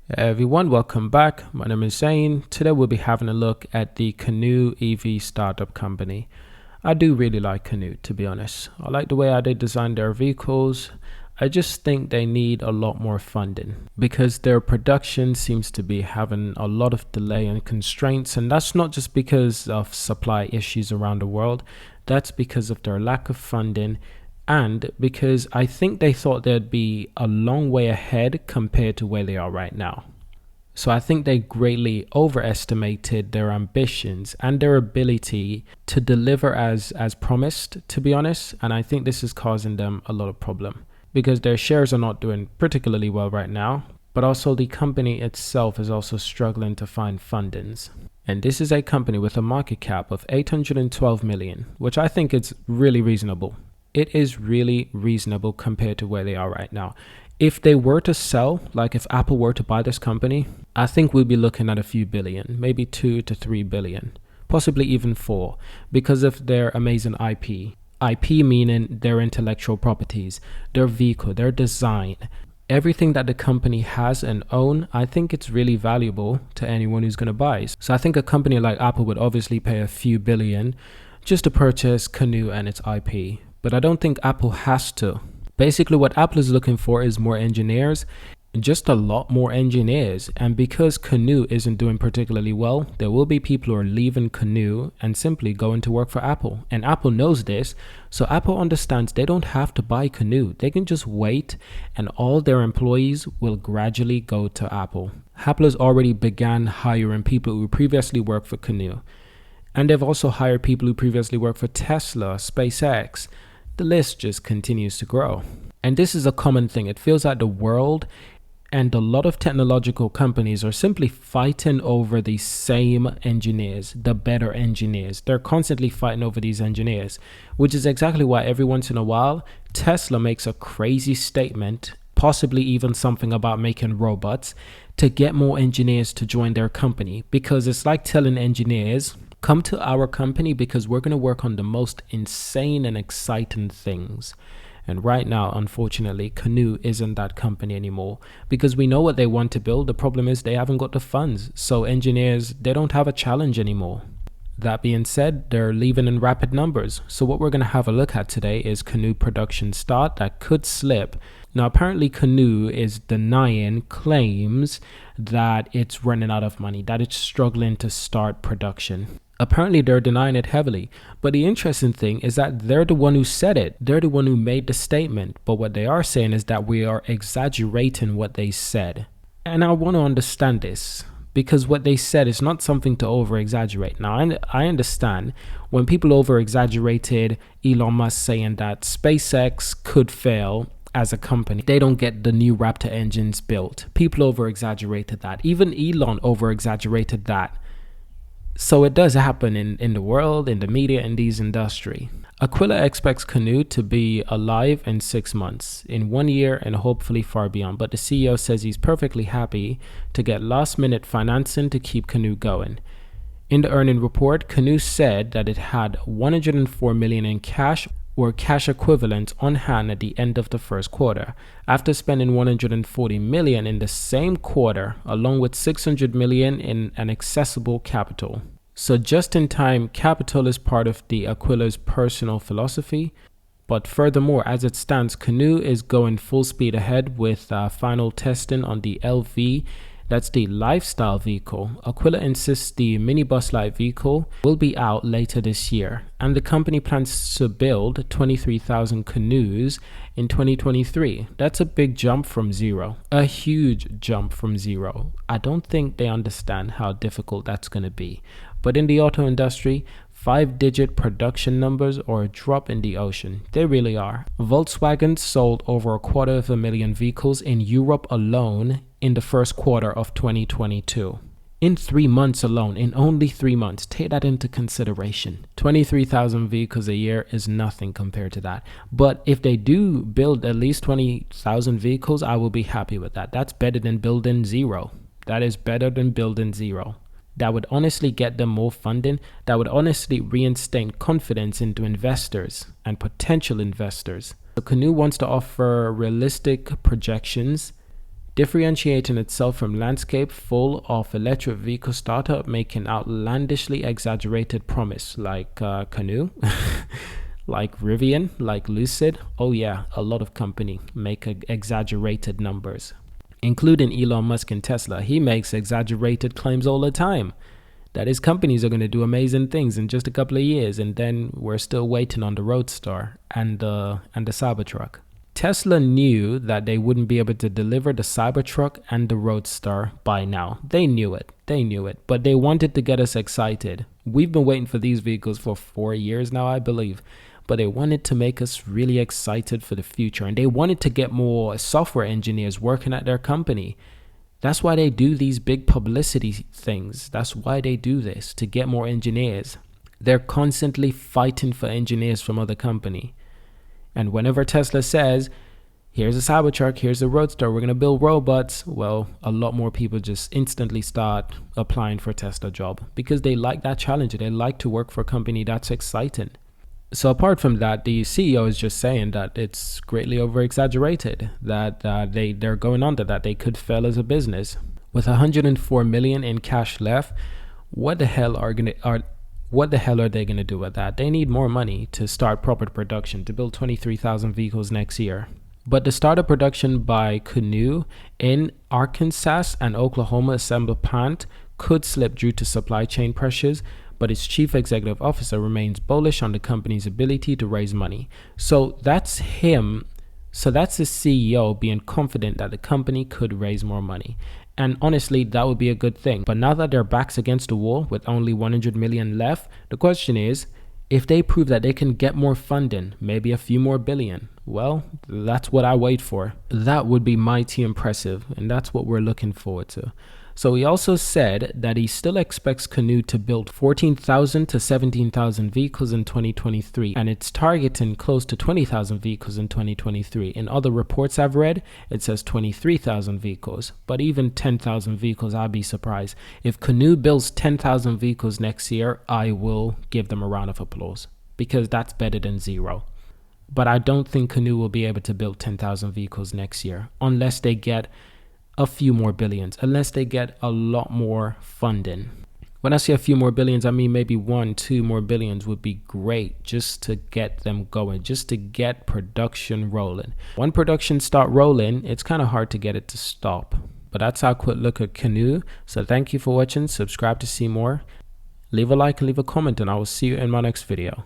Hey everyone, welcome back. My name is Zane. Today we'll be having a look at the Canoo EV startup company. I do really like Canoo, to be honest. I like the way how they design their vehicles. I just think they need a lot more funding because their production seems to be having a lot of delay and constraints, and that's not just because of supply issues around the world. That's because of their lack of funding and because I think they thought they'd be a long way ahead compared to where they are right now. So I think they greatly overestimated their ambitions and their ability to deliver as promised, to be honest. And I think this is causing them a lot of problem because their shares are not doing particularly well right now, but also the company itself is also struggling to find fundings. And this is a company with a market cap of 812 million, which I think is really reasonable. It is really reasonable compared to where they are right now. If they were to sell, like if Apple were to buy this company, I think we'd be looking at a few billion, maybe 2 to 3 billion, possibly even 4, because of their amazing IP. IP meaning their intellectual properties, their vehicle, their design, everything that the company has and own. I think it's really valuable to anyone who's going to buy. So I think a company like Apple would obviously pay a few billion just to purchase Canoo and its IP. But I don't think Apple has to. Basically, what Apple is looking for is more engineers, just a lot more engineers. And because Canoo isn't doing particularly well, there will be people who are leaving Canoo and simply going to work for Apple. And Apple knows this, so Apple understands they don't have to buy Canoo. They can just wait and all their employees will gradually go to Apple. Apple has already began hiring people who previously worked for Canoo. And they've also hired people who previously worked for Tesla, SpaceX. The list just continues to grow. And this is a common thing. It feels like the world and a lot of technological companies are simply fighting over the same engineers, the better engineers. They're constantly fighting over these engineers, which is exactly why every once in a while, Tesla makes a crazy statement, possibly even something about making robots, to get more engineers to join their company. Because it's like telling engineers, come to our company because we're going to work on the most insane and exciting things. And right now, unfortunately, Canoo isn't that company anymore because we know what they want to build. The problem is they haven't got the funds. So engineers, they don't have a challenge anymore. That being said, they're leaving in rapid numbers. So what we're going to have a look at today is Canoo production start that could slip. Now, apparently Canoo is denying claims that it's running out of money, that it's struggling to start production. Apparently they're denying it heavily, but the interesting thing is that they're the one who said it. They're the one who made the statement, but what they are saying is that we are exaggerating what they said. And I want to understand this because what they said is not something to over-exaggerate. Now, I understand when people over-exaggerated Elon Musk saying that SpaceX could fail as a company. They don't get the new Raptor engines built. People over-exaggerated that. Even Elon over-exaggerated that. So it does happen in the world, in the media, in these industry. Aquila expects Canoo to be alive in 6 months, in 1 year, and hopefully far beyond. But the CEO says he's perfectly happy to get last-minute financing to keep Canoo going. In the earning report, Canoo said that it had 104 million in cash or cash equivalents on hand at the end of the first quarter, after spending 140 million in the same quarter, along with 600 million in an accessible capital. So just-in-time capital is part of the Aquila's personal philosophy. But furthermore, as it stands, Canoo is going full speed ahead with final testing on the LV. That's the lifestyle vehicle. Aquila insists the minibus light vehicle will be out later this year, and the company plans to build 23,000 Canoos in 2023. That's a big jump from zero, a huge jump from zero. I don't think they understand how difficult that's going to be. But in the auto industry, 5-digit production numbers are a drop in the ocean. They really are. Volkswagen sold over 250,000 vehicles in Europe alone in the first quarter of 2022. In 3 months alone, in only 3 months, take that into consideration. 23,000 vehicles a year is nothing compared to that. But if they do build at least 20,000 vehicles, I will be happy with that. That's better than building zero. That is better than building zero. That would honestly get them more funding. That would honestly reinstate confidence into investors and potential investors. So Canoo wants to offer realistic projections differentiating itself from landscape full of electric vehicle startup making outlandishly exaggerated promise like Canoo, like Rivian, like Lucid. Oh yeah, a lot of company make exaggerated numbers, including Elon Musk and Tesla. He makes exaggerated claims all the time that his companies are going to do amazing things in just a couple of years, and then we're still waiting on the Roadster and the Cybertruck. Tesla knew that they wouldn't be able to deliver the Cybertruck and the Roadster by now. They knew it, but they wanted to get us excited. We've been waiting for these vehicles for 4 years now, I believe, but they wanted to make us really excited for the future, and they wanted to get more software engineers working at their company. That's why they do these big publicity things. That's why they do this, to get more engineers. They're constantly fighting for engineers from other company. And whenever Tesla says, here's a Cybertruck, here's a Roadster, we're going to build robots, well, a lot more people just instantly start applying for a Tesla job because they like that challenge. They like to work for a company that's exciting. So apart from that, the CEO is just saying that it's greatly over-exaggerated, that they're going under, that they could fail as a business. With 104 million in cash left, what the hell are they going to do with that? They need more money to start proper production, to build 23,000 vehicles next year. But the start of production by Canoo in Arkansas and Oklahoma assembly plant could slip due to supply chain pressures, but its chief executive officer remains bullish on the company's ability to raise money. So that's him. So that's the CEO being confident that the company could raise more money. And honestly, that would be a good thing. But now that their back's against the wall with only 100 million left, the question is, if they prove that they can get more funding, maybe a few more billion, well, that's what I wait for. That would be mighty impressive, and that's what we're looking forward to. So he also said that he still expects Canoo to build 14,000 to 17,000 vehicles in 2023, and it's targeting close to 20,000 vehicles in 2023. In other reports I've read, it says 23,000 vehicles, but even 10,000 vehicles, I'd be surprised. If Canoo builds 10,000 vehicles next year, I will give them a round of applause, because that's better than zero. But I don't think Canoo will be able to build 10,000 vehicles next year, unless they get a few more billions, unless they get a lot more funding. When I say a few more billions, I mean maybe 1-2 more billions would be great, just to get them going, just to get production rolling. When production start rolling, it's kind of hard to get it to stop. But that's our quick look at Canoo. So thank you for watching. Subscribe to see more. Leave a like and leave a comment, and I will see you in my next video.